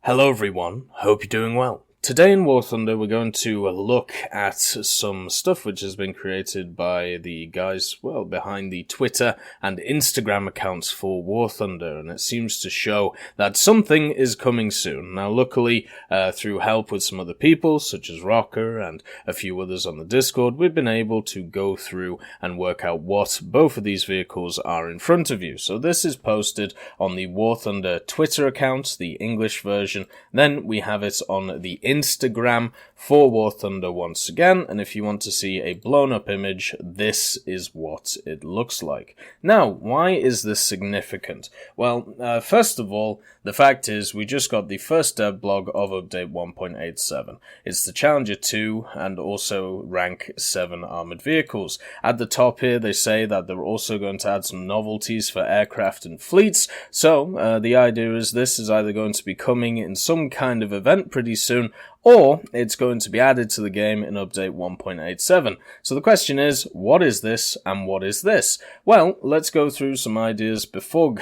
Hello everyone, hope you're doing well. Today in War Thunder we're going to look at some stuff which has been created by the guys, behind the Twitter and Instagram accounts for War Thunder, and it seems to show that something is coming soon. Now luckily, through help with some other people, such as Rocker and a few others on the Discord, we've been able to go through and work out what both of these vehicles are in front of you. So this is posted on the War Thunder Twitter account, the English version, then we have it on the Instagram for War Thunder once again, and if you want to see a blown up image, this is what it looks like. Now, why is this significant? Well, first of all, the fact is we just got the first dev blog of update 1.87. It's the Challenger 2 and also rank 7 armored vehicles. At the top here they say that they're also going to add some novelties for aircraft and fleets, so the idea is this is either going to be coming in some kind of event pretty soon, or it's going to be added to the game in update 1.87. So the question is, what is this and what is this? Well, let's go through some ideas before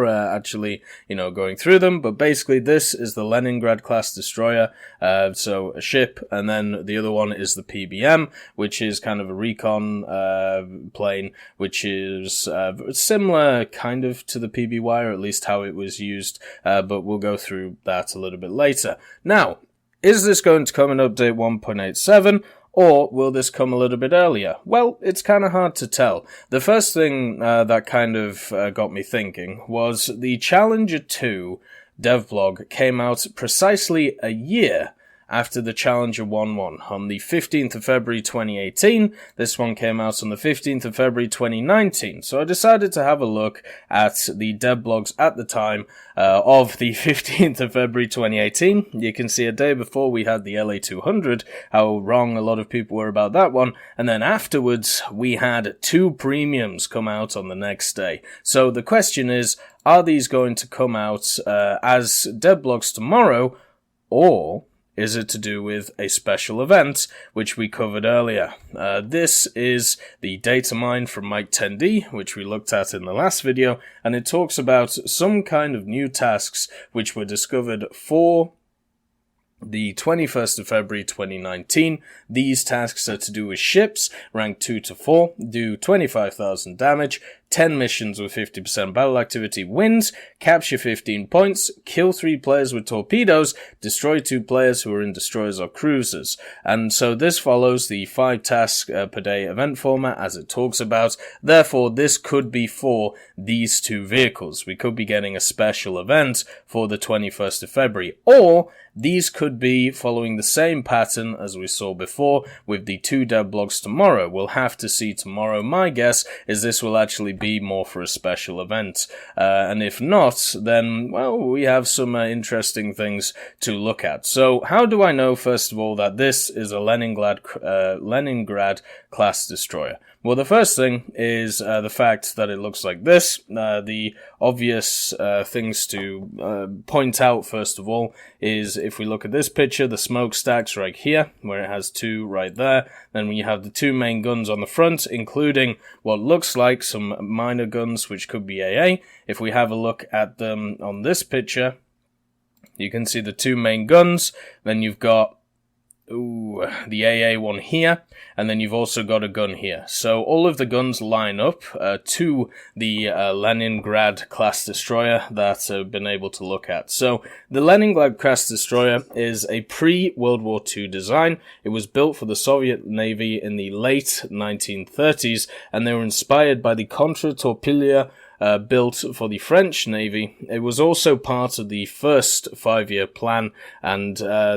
actually, going through them. But basically, this is the Leningrad-class destroyer, so a ship, and then the other one is the PBM, which is kind of a recon plane, which is similar kind of to the PBY, or at least how it was used, but we'll go through that a little bit later. Now, is this going to come in update 1.87, or will this come a little bit earlier? Well, it's kind of hard to tell. The first thing that kind of got me thinking was the Challenger 2 devlog came out precisely a year after the Challenger 1.1 on the 15th of February 2018. This one came out on the 15th of February 2019. So I decided to have a look at the dev blogs at the time of the 15th of February 2018. You can see a day before we had the LA200, how wrong a lot of people were about that one. And then afterwards, we had two premiums come out on the next day. So the question is, are these going to come out as dev blogs tomorrow, or is it to do with a special event, which we covered earlier? This is the data mine from Mike 10D, which we looked at in the last video, and it talks about some kind of new tasks which were discovered for the 21st of February 2019. These tasks are to do with ships, rank 2 to 4, do 25,000 damage, 10 missions with 50% battle activity wins, capture 15 points, kill 3 players with torpedoes, destroy 2 players who are in destroyers or cruisers. And so this follows the 5 tasks per day event format as it talks about. Therefore, this could be for these two vehicles. We could be getting a special event for the 21st of February, or these could be following the same pattern as we saw before with the 2 dev blogs tomorrow. We'll have to see tomorrow. My guess is this will actually be more for a special event. And if not, then, well, we have some interesting things to look at. So how do I know, first of all, that this is a Leningrad-class destroyer? Well, the first thing is the fact that it looks like this. The obvious things to point out, first of all, is if we look at this picture, the smokestacks right here, where it has 2 right there. Then you have the 2 main guns on the front, including what looks like some minor guns, which could be AA. If we have a look at them on this picture, you can see the 2 main guns. Then you've got the AA one here, and then you've also got a gun here. So all of the guns line up to the Leningrad-class destroyer that I've been able to look at. So the Leningrad-class destroyer is a pre-World War II design. It was built for the Soviet Navy in the late 1930s, and they were inspired by the Contre-Torpille built for the French Navy. It was also part of the first 5-year plan, and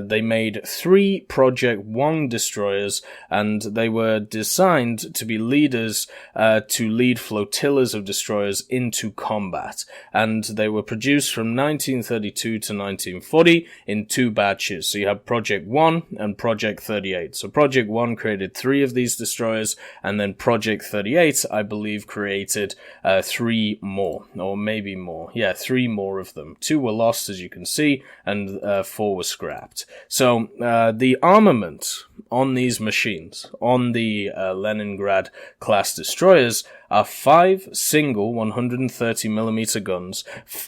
they made 3 Project 1 destroyers, and they were designed to be leaders to lead flotillas of destroyers into combat. And they were produced from 1932 to 1940 in 2 batches. So you have Project 1 and Project 38. So Project 1 created 3 of these destroyers, and then Project 38, I believe, created 3 3 more, or maybe more. Yeah, 3 more of them. 2 were lost, as you can see, and 4 were scrapped. So the armament on these machines, on the Leningrad-class destroyers, are 5 single 130mm guns,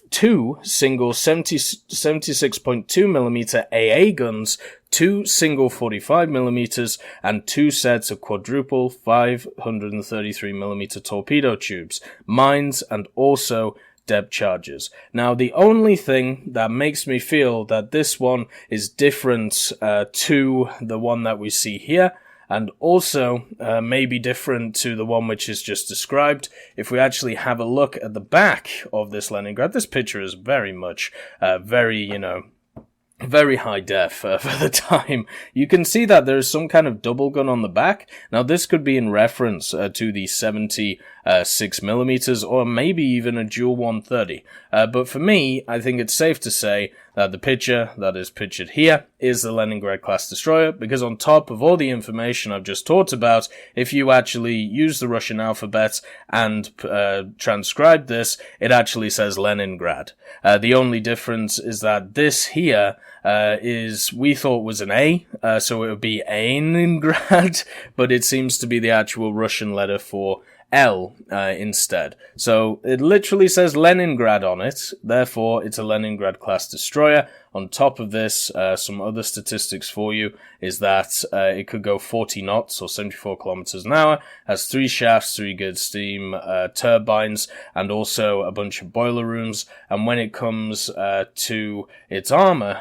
2 single 76.2mm AA guns, 2 single 45mm, and 2 sets of quadruple 533mm torpedo tubes, mines, and also depth charges. Now, the only thing that makes me feel that this one is different to the one that we see here, and also maybe different to the one which is just described, if we actually have a look at the back of this Leningrad, this picture is very much, very high def for the time. You can see that there is some kind of double gun on the back. Now, this could be in reference to the 76mm, or maybe even a dual 130. But for me, I think it's safe to say that the picture that is pictured here is the Leningrad-class destroyer, because on top of all the information I've just talked about, if you actually use the Russian alphabet and transcribe this, it actually says Leningrad. The only difference is that this here we thought was an A, so it would be Leningrad, but it seems to be the actual Russian letter for L instead. So it literally says Leningrad on it, therefore it's a Leningrad-class destroyer. On top of this, some other statistics for you is that it could go 40 knots or 74 kilometers an hour, has 3 shafts, 3 good steam turbines, and also a bunch of boiler rooms. And when it comes to its armor,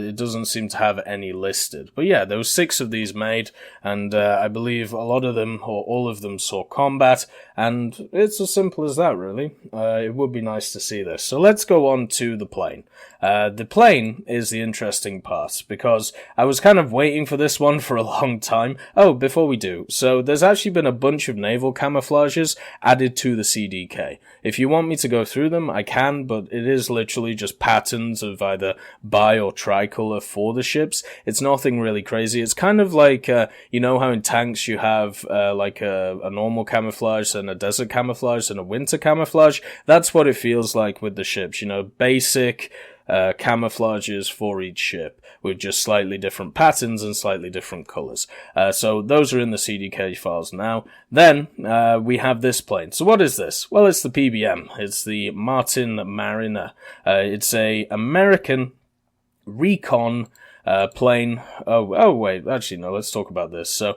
it doesn't seem to have any listed. But yeah, there were 6 of these made, and I believe a lot of them, or all of them, saw combat, and it's as simple as that, really. It would be nice to see this. So let's go on to the plane. The plane is the interesting part, because I was kind of waiting for this one for a long time. Oh, before we do, so there's actually been a bunch of naval camouflages added to the CDK. If you want me to go through them, I can, but it is literally just patterns of either bi or tricolor for the ships. It's nothing really crazy. It's kind of like, you know how in tanks you have like a normal camouflage and a desert camouflage and a winter camouflage? That's what it feels like with the ships, you know, basic camouflages for each ship with just slightly different patterns and slightly different colors. So those are in the CDK files now. Then we have this plane. So what is this? Well, it's the PBM. It's the Mariner. It's a American recon plane. Oh wait, actually no, let's talk about this. So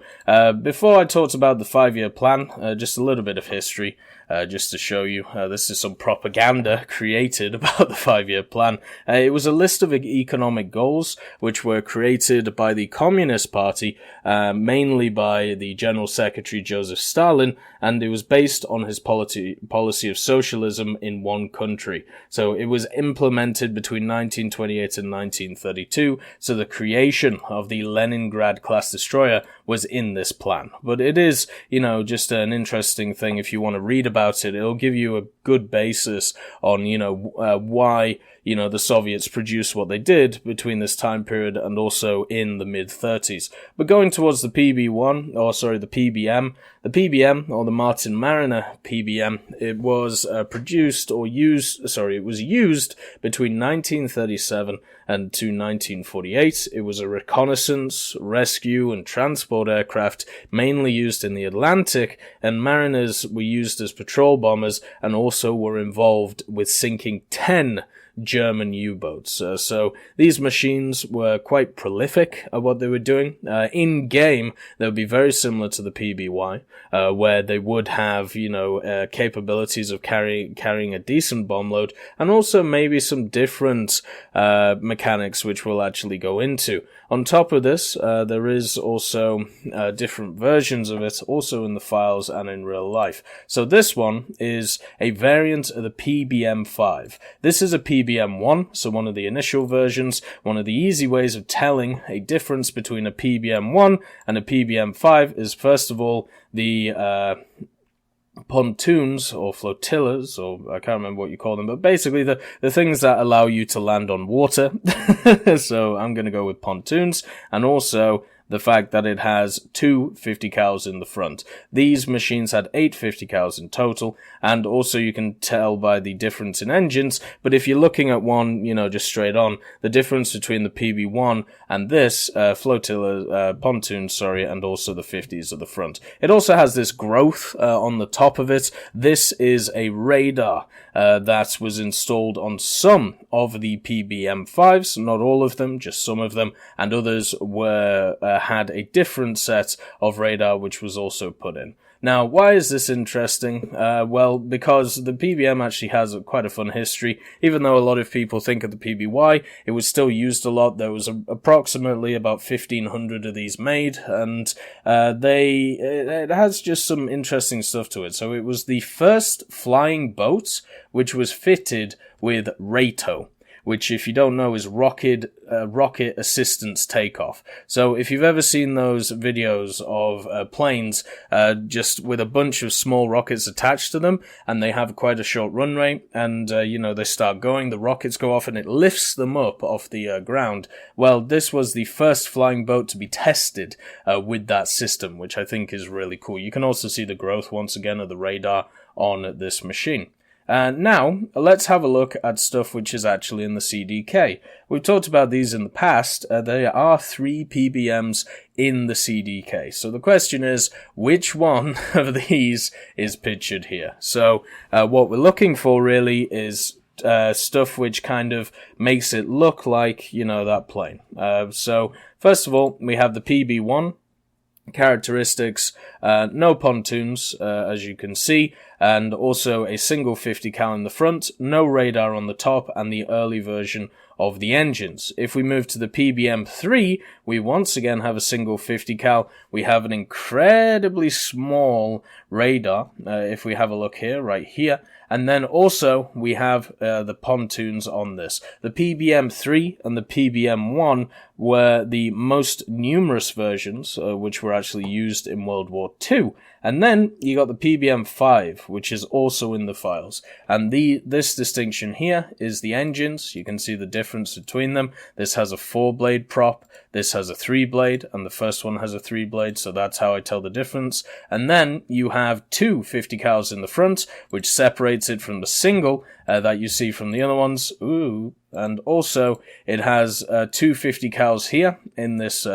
before I talked about the 5-year plan, just a little bit of history. Just to show you, this is some propaganda created about the 5-year plan. It was a list of economic goals which were created by the Communist Party, mainly by the General Secretary Joseph Stalin, and it was based on his policy of socialism in one country. So it was implemented between 1928 and 1932, so the creation of the Leningrad-class destroyer was in this plan. But it is, you know, just an interesting thing if you want to read about it. It'll give you a good basis on, you know, why, you know, the Soviets produced what they did between this time period and also in the mid-30s. But going towards the the PBM, or the Mariner PBM, it was it was used between 1937 and to 1948. It was a reconnaissance, rescue, and transport aircraft, mainly used in the Atlantic, and Mariners were used as patrol bombers and also were involved with sinking 10 German U-boats. So these machines were quite prolific at what they were doing. In game, they would be very similar to the PBY, where they would have, you know, capabilities of carrying a decent bomb load, and also maybe some different mechanics which we'll actually go into. On top of this, there is also different versions of it, also in the files and in real life. So this one is a variant of the PBM-5. This is a PBM-1, so one of the initial versions. One of the easy ways of telling a difference between a PBM-1 and a PBM-5 is, first of all, the pontoons or flotillas, or I can't remember what you call them, but basically the things that allow you to land on water. So I'm going to go with pontoons, and also the fact that it has two 50 cals in the front. These machines had 8 50 cals in total, and also you can tell by the difference in engines, but if you're looking at one, just straight on, the difference between the PB1 and this flotilla pontoon, and also the 50s at the front. It also has this growth on the top of it. This is a radar that was installed on some of the PBM 5s, not all of them, just some of them, and others had a different set of radar which was also put in. Now, why is this interesting? Well, because the PBM actually has quite a fun history. Even though a lot of people think of the PBY, it was still used a lot. There was approximately about 1,500 of these made, and it has just some interesting stuff to it. So it was the first flying boat which was fitted with Radeon, which, if you don't know, is rocket assistance takeoff. So if you've ever seen those videos of planes just with a bunch of small rockets attached to them, and they have quite a short run rate, and they start going, the rockets go off, and it lifts them up off the ground. Well, this was the first flying boat to be tested with that system, which I think is really cool. You can also see the growth once again of the radar on this machine. Now, let's have a look at stuff which is actually in the CDK. We've talked about these in the past. There are 3 PBMs in the CDK. So the question is, which one of these is pictured here? So what we're looking for really is stuff which kind of makes it look like, that plane. So first of all, we have the PB1. Characteristics, no pontoons, as you can see, and also a single 50 cal in the front, no radar on the top, and the early version of the engines. If we move to the PBM3, we once again have a single 50 cal. We have an incredibly small radar, if we have a look here, right here. And then also we have the pontoons on this. The PBM3 and the PBM1 were the most numerous versions, which were actually used in World War II. And then you got the PBM5, which is also in the files. And this distinction here is the engines. You can see the difference between them. This has a 4-blade prop. This has a 3-blade, and the first one has a 3-blade, so that's how I tell the difference. And then you have two 50 cals in the front, which separates it from the single that you see from the other ones. Ooh. And also, it has two 50 cals here in this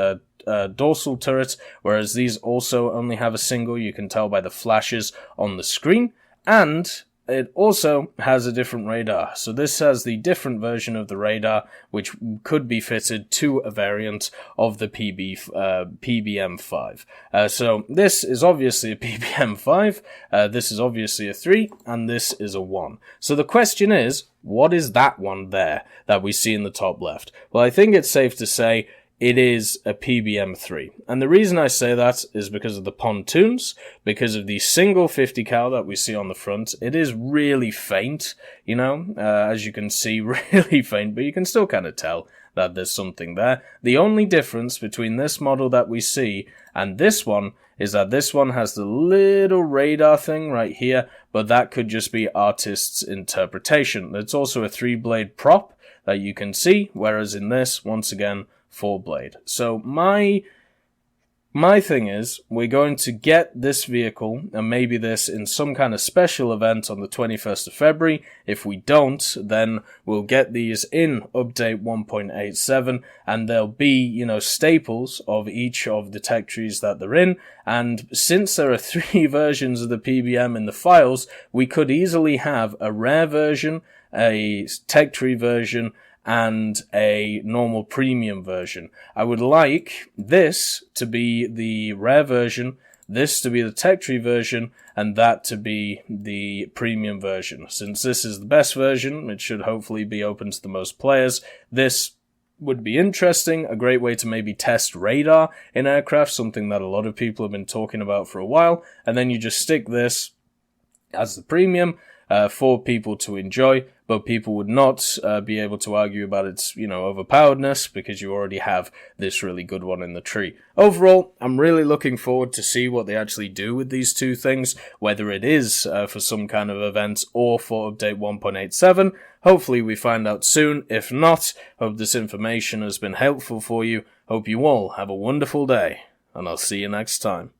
dorsal turret, whereas these also only have a single. You can tell by the flashes on the screen. And it also has a different radar. So this has the different version of the radar, which could be fitted to a variant of the PBM5. So this is obviously a PBM5, this is obviously a 3, and this is a 1. So the question is, what is that one there that we see in the top left? Well, I think it's safe to say it is a PBM3. And the reason I say that is because of the pontoons, because of the single 50 cal that we see on the front. It is really faint, as you can see, really faint, but you can still kind of tell that there's something there. The only difference between this model that we see and this one is that this one has the little radar thing right here, but that could just be artist's interpretation. It's also a 3-blade prop that you can see, whereas in this, once again, 4-blade. So my thing is, we're going to get this vehicle, and maybe this in some kind of special event on the 21st of February. If we don't, then we'll get these in update 1.87, and there'll be, staples of each of the tech trees that they're in. And since there are 3 versions of the PBM in the files, we could easily have a rare version, a tech tree version, and a normal premium version. I would like this to be the rare version, this to be the tech tree version, and that to be the premium version. Since this is the best version, it should hopefully be open to the most players. This would be interesting, a great way to maybe test radar in aircraft, something that a lot of people have been talking about for a while, and then you just stick this as the premium. for people to enjoy, but people would not be able to argue about its, overpoweredness because you already have this really good one in the tree. Overall, I'm really looking forward to see what they actually do with these two things, whether it is for some kind of event or for update 1.87. Hopefully we find out soon. If not, hope this information has been helpful for you. Hope you all have a wonderful day, and I'll see you next time.